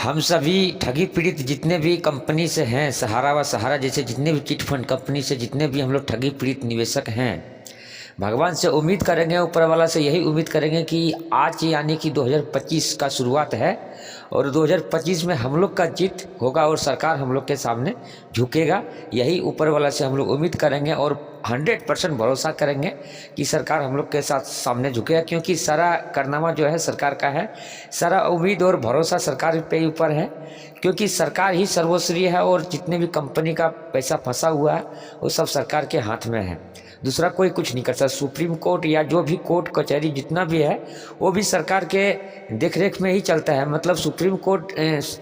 हम सभी ठगी पीड़ित जितने भी कंपनी से हैं, सहारा व सहारा जैसे जितने भी चिट फंड कंपनी से जितने भी हम लोग ठगी पीड़ित निवेशक हैं, भगवान से उम्मीद करेंगे, ऊपर वाला से यही उम्मीद करेंगे कि आज यानी कि 2025 का शुरुआत है और 2025 में हम लोग का जीत होगा और सरकार हम लोग के सामने झुकेगा। यही ऊपर वाला से हम लोग उम्मीद करेंगे और 100% भरोसा करेंगे कि सरकार हम लोग के साथ सामने झुकेगा, क्योंकि सारा कारनामा जो है सरकार का है, सारा उम्मीद और भरोसा सरकार पे ऊपर है, क्योंकि सरकार ही सर्वश्रेय है और जितने भी कंपनी का पैसा फंसा हुआ है वो सब सरकार के हाथ में है। दूसरा कोई कुछ नहीं कर सकता। सुप्रीम कोर्ट या जो भी कोर्ट कचहरी जितना भी है वो भी सरकार के देखरेख में ही चलता है। मतलब सुप्रीम कोर्ट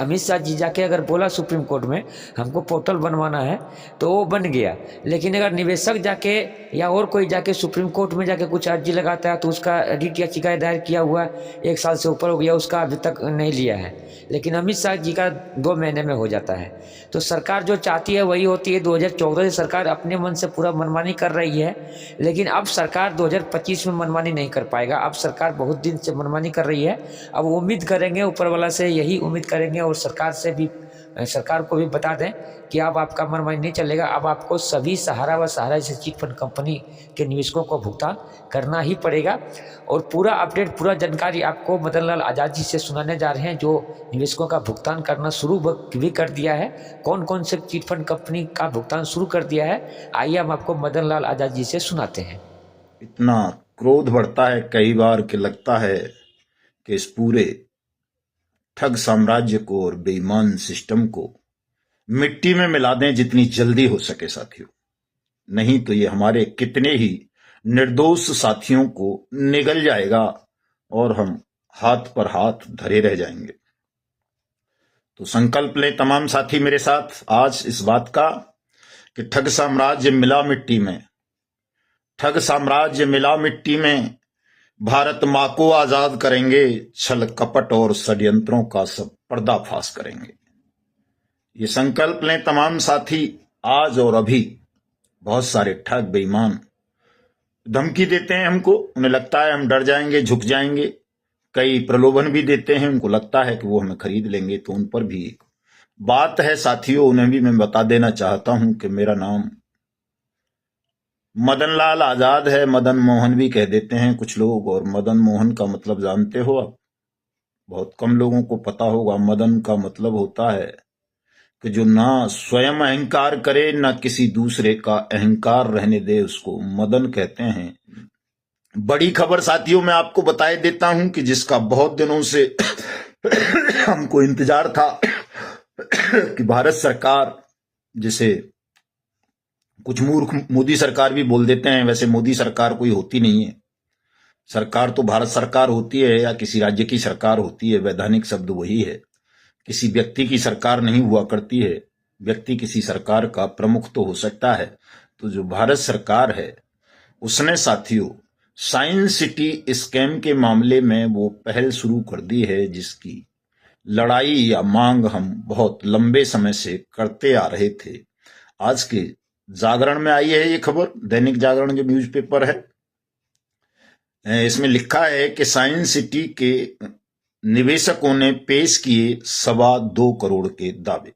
अमित शाह जी जाके अगर बोला सुप्रीम कोर्ट में हमको पोर्टल बनवाना है तो वो बन गया, लेकिन अगर निवेशक जाके या और कोई जाके सुप्रीम कोर्ट में जाके कुछ अर्जी लगाता है तो उसका रिट याचिका दायर किया हुआ 1 साल से ऊपर हो गया, उसका अभी तक नहीं लिया है, लेकिन अमित शाह जी का 2 महीने में हो जाता है। तो सरकार जो चाहती है वही होती है। 2014 से सरकार अपने मन से पूरा मनमानी कर रही है, लेकिन अब सरकार 2025 में मनमानी नहीं कर पाएगा। अब सरकार बहुत दिन से मनमानी कर रही है। अब उम्मीद करेंगे, ऊपर वाला से यही उम्मीद करेंगे और सरकार को भी बता दें कि अब आपका मनमानी नहीं चलेगा। अब आपको सभी सहारा व सहारा जैसे चिट फंड कंपनी के निवेशकों को भुगतान करना ही पड़ेगा। और पूरा अपडेट, पूरा जानकारी आपको मदन लाल आज़ाद जी से सुनाने जा रहे हैं, जो निवेशकों का भुगतान करना शुरू भी कर दिया है। कौन कौन से चिट फंड कंपनी का भुगतान शुरू कर दिया है, आइए हम आपको मदन लाल आज़ाद जी से सुनाते हैं। इतना क्रोध बढ़ता है कई बार कि लगता है कि इस पूरे ठग साम्राज्य को और बेईमान सिस्टम को मिट्टी में मिला दें जितनी जल्दी हो सके साथियों, नहीं तो ये हमारे कितने ही निर्दोष साथियों को निगल जाएगा और हम हाथ पर हाथ धरे रह जाएंगे। तो संकल्प लें तमाम साथी मेरे साथ आज इस बात का कि ठग साम्राज्य मिला मिट्टी में, ठग साम्राज्य मिला मिट्टी में, भारत मां को आजाद करेंगे, छल कपट और षड्यंत्रों का सब पर्दाफाश करेंगे। ये संकल्प लें तमाम साथी आज और अभी। बहुत सारे ठग बेईमान धमकी देते हैं हमको, उन्हें लगता है हम डर जाएंगे, झुक जाएंगे। कई प्रलोभन भी देते हैं, उनको लगता है कि वो हमें खरीद लेंगे। तो उन पर भी एक बात है साथियों, उन्हें भी मैं बता देना चाहता हूं कि मेरा नाम मदन लाल आजाद है। मदन मोहन भी कह देते हैं कुछ लोग, और मदन मोहन का मतलब जानते हो आप? बहुत कम लोगों को पता होगा। मदन का मतलब होता है कि जो ना स्वयं अहंकार करे ना किसी दूसरे का अहंकार रहने दे, उसको मदन कहते हैं। बड़ी खबर साथियों मैं आपको बताए देता हूं कि जिसका बहुत दिनों से हमको इंतजार था कि भारत सरकार, जिसे कुछ मूर्ख मोदी सरकार भी बोल देते हैं, वैसे मोदी सरकार कोई होती नहीं है। सरकार तो भारत सरकार होती है या किसी राज्य की सरकार होती है, वैधानिक शब्द वही है। किसी व्यक्ति की सरकार नहीं हुआ करती है। व्यक्ति किसी सरकार का प्रमुख तो हो सकता है। तो जो भारत सरकार है उसने साथियों साइंस सिटी स्कैम के मामले में वो पहल शुरू कर दी है, जिसकी लड़ाई या मांग हम बहुत लंबे समय से करते आ रहे थे। आज के जागरण में आई है ये खबर, दैनिक जागरण जो न्यूज़पेपर है, इसमें लिखा है कि साइंस सिटी के निवेशकों ने पेश किए 2.25 करोड़ के दावे।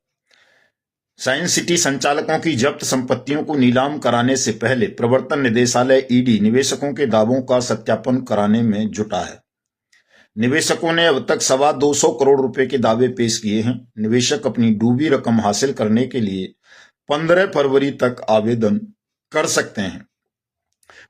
साइंस सिटी संचालकों की जब्त संपत्तियों को नीलाम कराने से पहले प्रवर्तन निदेशालय ईडी निवेशकों के दावों का सत्यापन कराने में जुटा है। निवेशकों ने अब तक 225 करोड़ रुपए के दावे पेश किए हैं। निवेशक अपनी डूबी रकम हासिल करने के लिए 15 फरवरी तक आवेदन कर सकते हैं।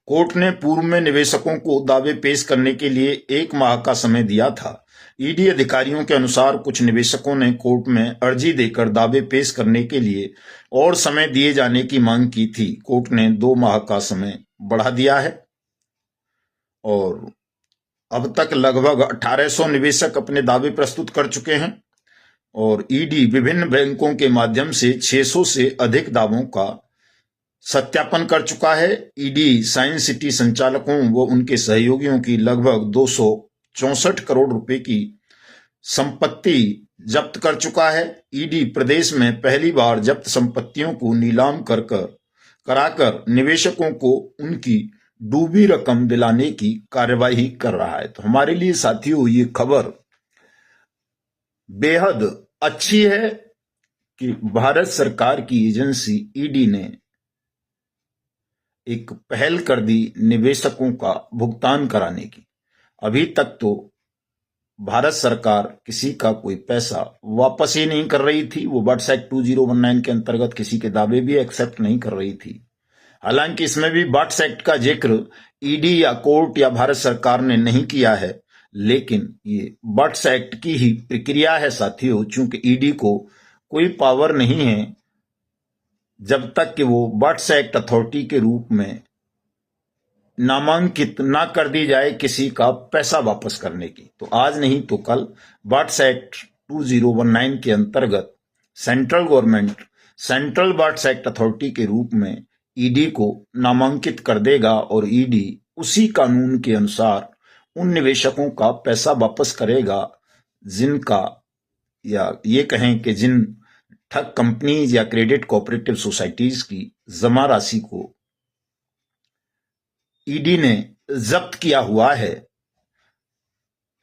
कोर्ट ने पूर्व में निवेशकों को दावे पेश करने के लिए 1 माह का समय दिया था। ईडी अधिकारियों के अनुसार कुछ निवेशकों ने कोर्ट में अर्जी देकर दावे पेश करने के लिए और समय दिए जाने की मांग की थी। कोर्ट ने 2 माह का समय बढ़ा दिया है और अब तक लगभग 1800 निवेशक अपने दावे प्रस्तुत कर चुके हैं और ईडी विभिन्न बैंकों के माध्यम से 600 से अधिक दावों का सत्यापन कर चुका है। ईडी साइंस सिटी संचालकों व उनके सहयोगियों की लगभग 264 करोड़ रुपए की संपत्ति जब्त कर चुका है। ईडी प्रदेश में पहली बार जब्त संपत्तियों को नीलाम कराकर निवेशकों को उनकी डूबी रकम दिलाने की कार्यवाही कर रहा है। तो हमारे लिए साथियों ये खबर बेहद अच्छी है कि भारत सरकार की एजेंसी ईडी ने एक पहल कर दी निवेशकों का भुगतान कराने की। अभी तक तो भारत सरकार किसी का कोई पैसा वापस ही नहीं कर रही थी। वो बट्स एक्ट 2019 के अंतर्गत किसी के दावे भी एक्सेप्ट नहीं कर रही थी। हालांकि इसमें भी बट्स एक्ट का जिक्र ईडी या कोर्ट या भारत सरकार ने नहीं किया है, लेकिन ये बट्स एक्ट की ही प्रक्रिया है साथियों। चूंकि ईडी को कोई पावर नहीं है जब तक कि वो बट्स एक्ट अथॉरिटी के रूप में नामांकित ना कर दी जाए किसी का पैसा वापस करने की। तो आज नहीं तो कल बट्स एक्ट 2019 के अंतर्गत सेंट्रल गवर्नमेंट सेंट्रल बट्स एक्ट अथॉरिटी के रूप में ईडी को नामांकित कर देगा और ईडी उसी कानून के अनुसार उन निवेशकों का पैसा वापस करेगा जिनका, या ये कहें कि जिन ठग कंपनीज या क्रेडिट कोऑपरेटिव सोसाइटीज की जमा राशि को ईडी ने जब्त किया हुआ है।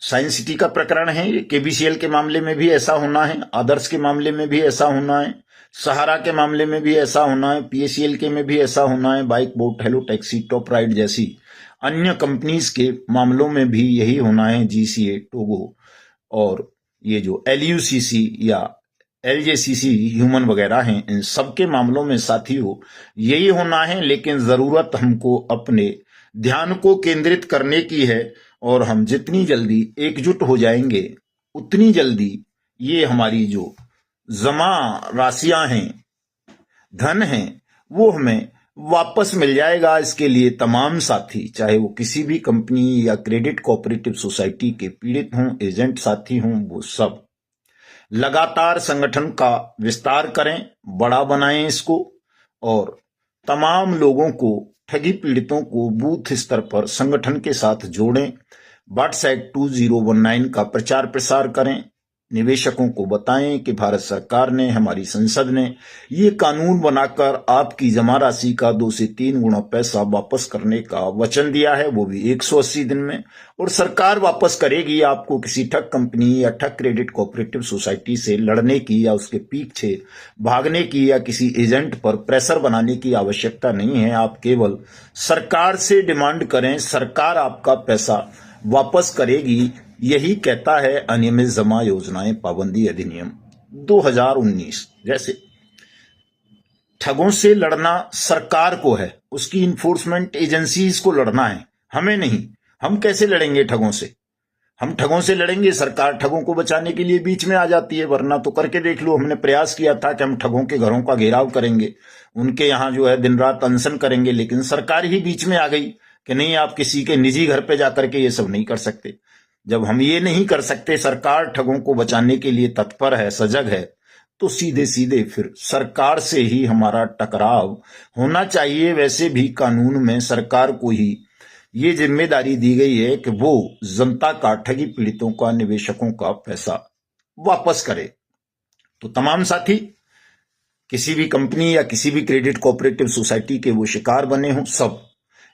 साइंस सिटी का प्रकरण है, केबीसीएल के मामले में भी ऐसा होना है, आदर्श के मामले में भी ऐसा होना है, सहारा के मामले में भी ऐसा होना है, पीएसीएल के में भी ऐसा होना है, bike boat hello taxi top ride जैसी अन्य कंपनीज के मामलों में भी यही होना है। जीसीए टोगो और ये जो एलयूसीसी या एलजेसीसी ह्यूमन वगैरह हैं, इन सबके मामलों में साथियों यही होना है। लेकिन जरूरत हमको अपने ध्यान को केंद्रित करने की है और हम जितनी जल्दी एकजुट हो जाएंगे उतनी जल्दी ये हमारी जो जमा राशियां हैं, धन हैं, वो हमें वापस मिल जाएगा। इसके लिए तमाम साथी, चाहे वो किसी भी कंपनी या क्रेडिट कोऑपरेटिव सोसाइटी के पीड़ित हों, एजेंट साथी हों, वो सब लगातार संगठन का विस्तार करें, बड़ा बनाएं इसको और तमाम लोगों को, ठगी पीड़ितों को बूथ स्तर पर संगठन के साथ जोड़ें। बट्स एक्ट 2019 का प्रचार प्रसार करें, निवेशकों को बताएं कि भारत सरकार ने, हमारी संसद ने ये कानून बनाकर आपकी जमा राशि का 2 से 3 गुना पैसा वापस करने का वचन दिया है, वो भी 180 दिन में। और सरकार वापस करेगी। आपको किसी ठग कंपनी या ठग क्रेडिट कोऑपरेटिव सोसाइटी से लड़ने की या उसके पीछे भागने की या किसी एजेंट पर प्रेशर बनाने की आवश्यकता नहीं है। आप केवल सरकार से डिमांड करें, सरकार आपका पैसा वापस करेगी। यही कहता है अनियमित जमा योजनाएं पाबंदी अधिनियम 2019। जैसे ठगों से लड़ना सरकार को है, उसकी इन्फोर्समेंट एजेंसीज को लड़ना है, हमें नहीं। हम कैसे लड़ेंगे ठगों से? हम ठगों से लड़ेंगे, सरकार ठगों को बचाने के लिए बीच में आ जाती है। वरना तो करके देख लो, हमने प्रयास किया था कि हम ठगों के घरों का घेराव करेंगे, उनके यहां जो है दिन रात अनशन करेंगे, लेकिन सरकार ही बीच में आ गई कि नहीं, आप किसी के निजी घर पे जाकर के ये सब नहीं कर सकते। जब हम ये नहीं कर सकते, सरकार ठगों को बचाने के लिए तत्पर है, सजग है, तो सीधे सीधे फिर सरकार से ही हमारा टकराव होना चाहिए। वैसे भी कानून में सरकार को ही ये जिम्मेदारी दी गई है कि वो जनता का, ठगी पीड़ितों का, निवेशकों का पैसा वापस करे। तो तमाम साथी किसी भी कंपनी या किसी भी क्रेडिट कोऑपरेटिव सोसाइटी के वो शिकार बने हों, सब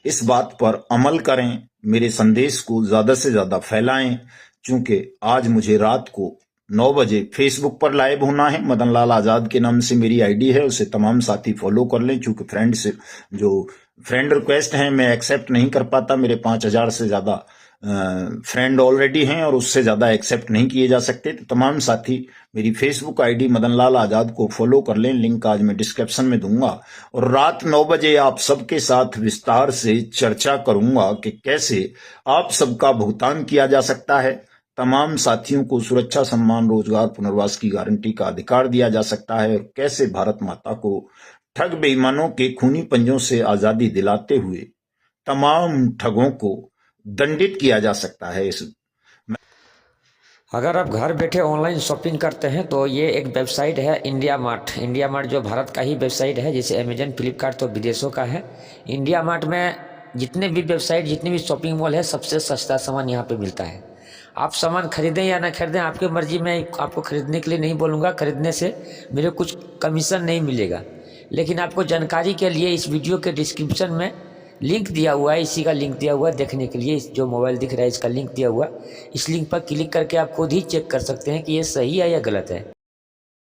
इस बात पर अमल करें, मेरे संदेश को ज्यादा से ज्यादा फैलाएं। चूंकि आज मुझे रात को 9 बजे फेसबुक पर लाइव होना है। मदन लाल आजाद के नाम से मेरी आईडी है, उसे तमाम साथी फॉलो कर लें। चूंकि फ्रेंड से जो फ्रेंड रिक्वेस्ट है मैं एक्सेप्ट नहीं कर पाता, मेरे 5000 से ज्यादा फ्रेंड ऑलरेडी हैं और उससे ज्यादा एक्सेप्ट नहीं किए जा सकते। तो तमाम साथी मेरी फेसबुक आईडी मदन लाल आजाद को फॉलो कर लें, लिंक आज मैं डिस्क्रिप्शन में दूंगा। और रात 9 बजे आप सबके साथ विस्तार से चर्चा करूंगा कि कैसे आप सबका भुगतान किया जा सकता है, तमाम साथियों को सुरक्षा, सम्मान, रोजगार, पुनर्वास की गारंटी का अधिकार दिया जा सकता है, और कैसे भारत माता को ठग बेईमानों के खूनी पंजों से आजादी दिलाते हुए तमाम ठगों को दंडित किया जा सकता है। अगर आप घर बैठे ऑनलाइन शॉपिंग करते हैं तो ये एक वेबसाइट है इंडिया मार्ट। इंडिया मार्ट जो भारत का ही वेबसाइट है, जैसे अमेजन, फ्लिपकार्ट तो विदेशों का है। इंडिया मार्ट में जितने भी वेबसाइट, जितने भी शॉपिंग मॉल है, सबसे सस्ता सामान यहाँ पे मिलता है। आप सामान खरीदें या ना खरीदें, आपकी मर्जी। मैं आपको खरीदने के लिए नहीं बोलूँगा, खरीदने से मेरे कुछ कमीशन नहीं मिलेगा। लेकिन आपको जानकारी के लिए इस वीडियो के डिस्क्रिप्शन में लिंक दिया हुआ है, इसी का लिंक दिया हुआ है देखने के लिए। जो मोबाइल दिख रहा है इसका लिंक दिया हुआ है, इस लिंक पर क्लिक करके आप खुद ही चेक कर सकते हैं कि ये सही है या गलत है।